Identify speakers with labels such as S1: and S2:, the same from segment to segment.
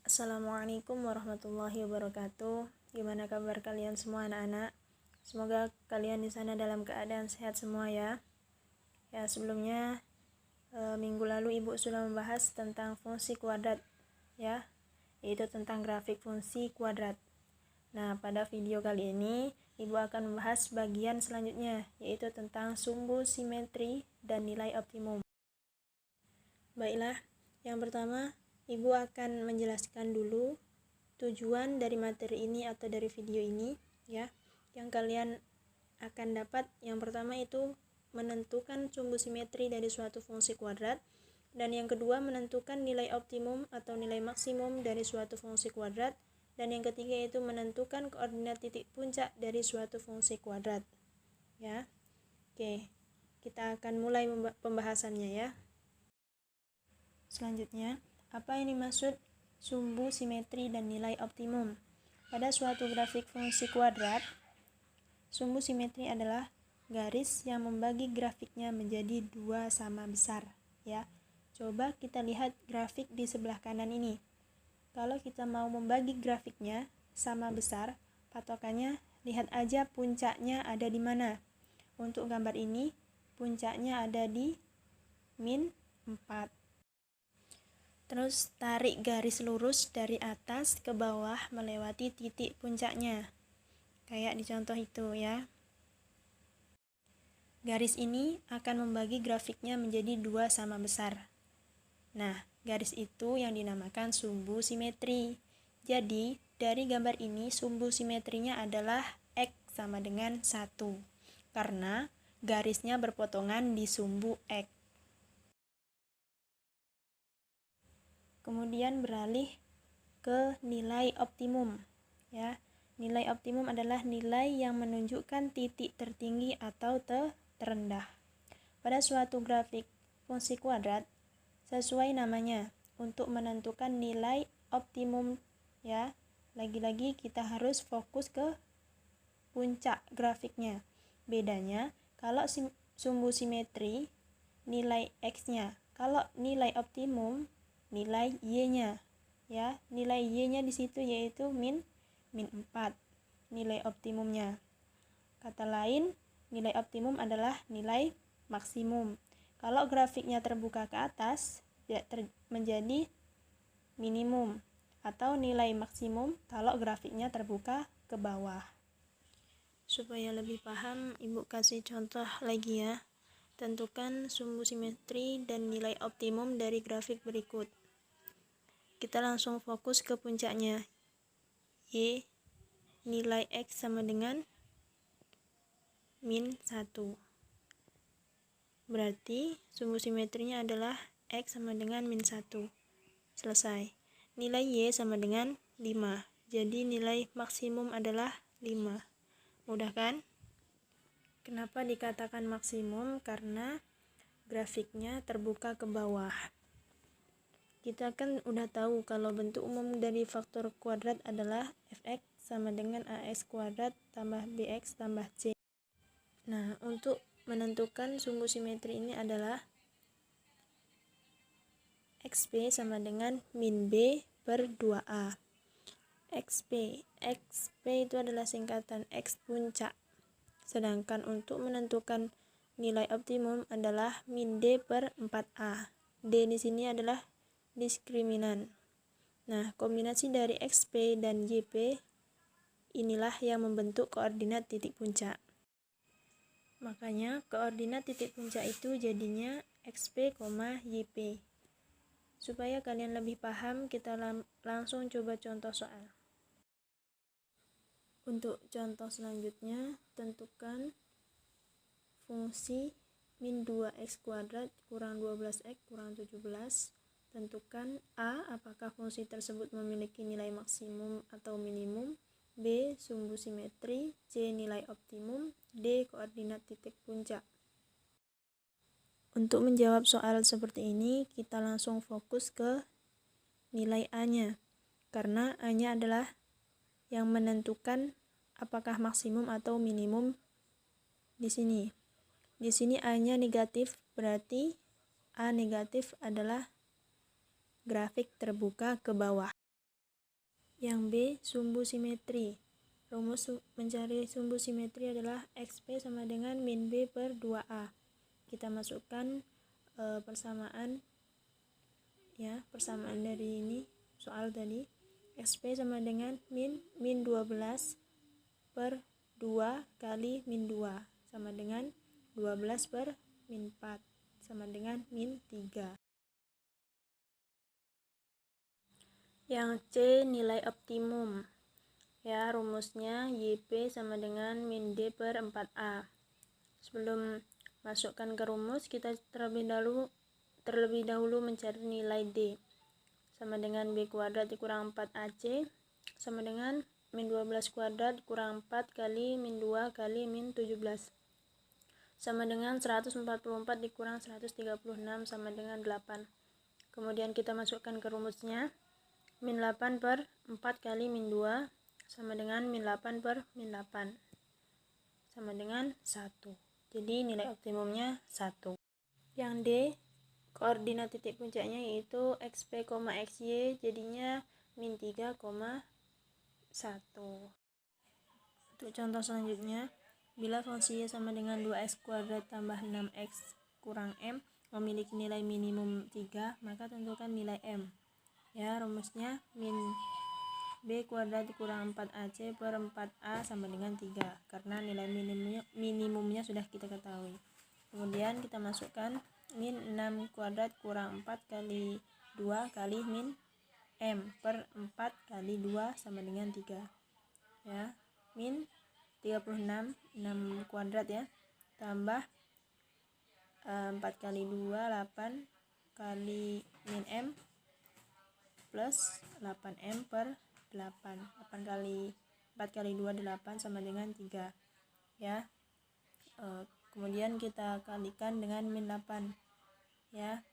S1: Assalamualaikum warahmatullahi wabarakatuh. Gimana kabar kalian semua anak-anak? Semoga kalian di sana dalam keadaan sehat semua ya. Ya, sebelumnya minggu lalu Ibu sudah membahas tentang fungsi kuadrat ya, yaitu tentang grafik fungsi kuadrat. Nah, pada video kali ini Ibu akan membahas bagian selanjutnya, yaitu tentang sumbu simetri dan nilai optimum. Baiklah, yang pertama Ibu akan menjelaskan dulu tujuan dari materi ini atau dari video ini ya. Yang kalian akan dapat yang pertama itu menentukan sumbu simetri dari suatu fungsi kuadrat, dan yang kedua menentukan nilai optimum atau nilai maksimum dari suatu fungsi kuadrat, dan yang ketiga itu menentukan koordinat titik puncak dari suatu fungsi kuadrat ya. Oke, kita akan mulai pembahasannya ya. Selanjutnya, apa yang dimaksud sumbu simetri dan nilai optimum? Pada suatu grafik fungsi kuadrat, sumbu simetri adalah garis yang membagi grafiknya menjadi dua sama besar ya. Coba kita lihat grafik di sebelah kanan ini. Kalau kita mau membagi grafiknya sama besar, patokannya lihat aja puncaknya ada di mana. Untuk gambar ini, puncaknya ada di min 4. Terus tarik garis lurus dari atas ke bawah melewati titik puncaknya. Kayak di contoh itu ya. Garis ini akan membagi grafiknya menjadi dua sama besar. Nah, garis itu yang dinamakan sumbu simetri. Jadi, dari gambar ini sumbu simetrinya adalah X sama dengan 1. Karena garisnya berpotongan di sumbu X. Kemudian beralih ke nilai optimum ya. Nilai optimum adalah nilai yang menunjukkan titik tertinggi atau terendah. Pada suatu grafik fungsi kuadrat, sesuai namanya, untuk menentukan nilai optimum ya. Lagi-lagi kita harus fokus ke puncak grafiknya. Bedanya kalau sumbu simetri nilai X-nya, kalau nilai optimum nilai Y-nya ya. Nilai Y-nya di situ yaitu min 4 nilai optimumnya. Kata lain, nilai optimum adalah nilai maksimum. Kalau grafiknya terbuka ke atas, menjadi minimum, atau nilai maksimum kalau grafiknya terbuka ke bawah. Supaya lebih paham, Ibu kasih contoh lagi ya. Tentukan sumbu simetri dan nilai optimum dari grafik berikut. Kita langsung fokus ke puncaknya. Y nilai X sama dengan min 1. Berarti sumbu simetrinya adalah X sama dengan min 1. Selesai. Nilai Y sama dengan 5. Jadi nilai maksimum adalah 5. Mudah kan? Kenapa dikatakan maksimum? Karena grafiknya terbuka ke bawah. Kita kan udah tahu kalau bentuk umum dari faktor kuadrat adalah fx sama dengan ax kuadrat tambah bx tambah c. Nah, untuk menentukan sumbu simetri ini adalah xp sama dengan min b per 2a. xp itu adalah singkatan x puncak. Sedangkan untuk menentukan nilai optimum adalah min d per 4a. D di sini adalah diskriminan. Nah, kombinasi dari XP dan YP inilah yang membentuk koordinat titik puncak. Makanya koordinat titik puncak itu jadinya XP, YP. Supaya kalian lebih paham, kita langsung coba contoh soal. Untuk contoh selanjutnya, tentukan fungsi min 2x kuadrat kurang 12x kurang 17. Tentukan A, apakah fungsi tersebut memiliki nilai maksimum atau minimum, B, sumbu simetri, C, nilai optimum, D, koordinat titik puncak. Untuk menjawab soal seperti ini, kita langsung fokus ke nilai A-nya, karena A-nya adalah yang menentukan apakah maksimum atau minimum di sini. Di sini A-nya negatif, berarti A negatif adalah grafik terbuka ke bawah. Yang B, sumbu simetri. Rumus mencari sumbu simetri adalah XP sama dengan min B per 2A. Kita masukkan persamaan ya, persamaan dari ini soal tadi. XP sama dengan min 12 per 2 kali min 2 sama dengan 12 per min 4 sama dengan min 3. Yang C, nilai optimum. Ya, rumusnya YP sama dengan min D per 4A. Sebelum masukkan ke rumus, kita terlebih dahulu mencari nilai D. Sama dengan B kuadrat dikurang 4AC sama dengan min 12 kuadrat kurang 4 kali min 2 kali min 17 sama dengan 144 dikurang 136 sama dengan 8. Kemudian kita masukkan ke rumusnya, min 8 per 4 kali min 2 sama dengan min 8 per min 8 sama dengan 1. Jadi nilai optimumnya 1. Yang D, koordinat titik puncaknya yaitu XP, XY, jadinya min 3,1. Untuk contoh selanjutnya, bila fungsi Y sama dengan 2x kuadrat tambah 6x kurang M memiliki nilai minimum 3, maka tentukan nilai M. Ya, rumusnya min B kuadrat dikurang 4AC per 4A sama dengan 3, karena nilai minimumnya sudah kita ketahui. Kemudian kita masukkan min 6 kuadrat kurang 4 kali 2 kali min M per 4 kali 2 sama dengan 3. Ya, min 36, 6 kuadrat ya, tambah 4 kali 2, 8 kali min M plus 8M per 8 kali 4 kali 2 8 sama dengan 3 ya. Kemudian kita kalikan dengan min 8 ya,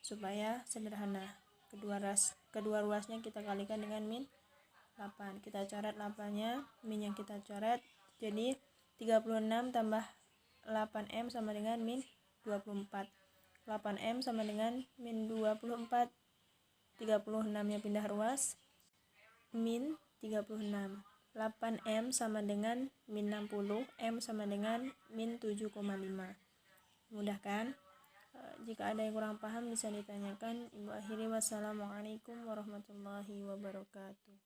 S1: supaya sederhana. Kedua ruasnya kita kalikan dengan min 8. Kita coret 8-nya, min yang kita coret, jadi 36 tambah 8M sama dengan min 24. 8M sama dengan min 24. 36-nya pindah ruas, min 36. 8M sama dengan min 60, M sama dengan min 7,5. Mudah kan? Jika ada yang kurang paham bisa ditanyakan. Ibu akhiri, wassalamualaikum warahmatullahi wabarakatuh.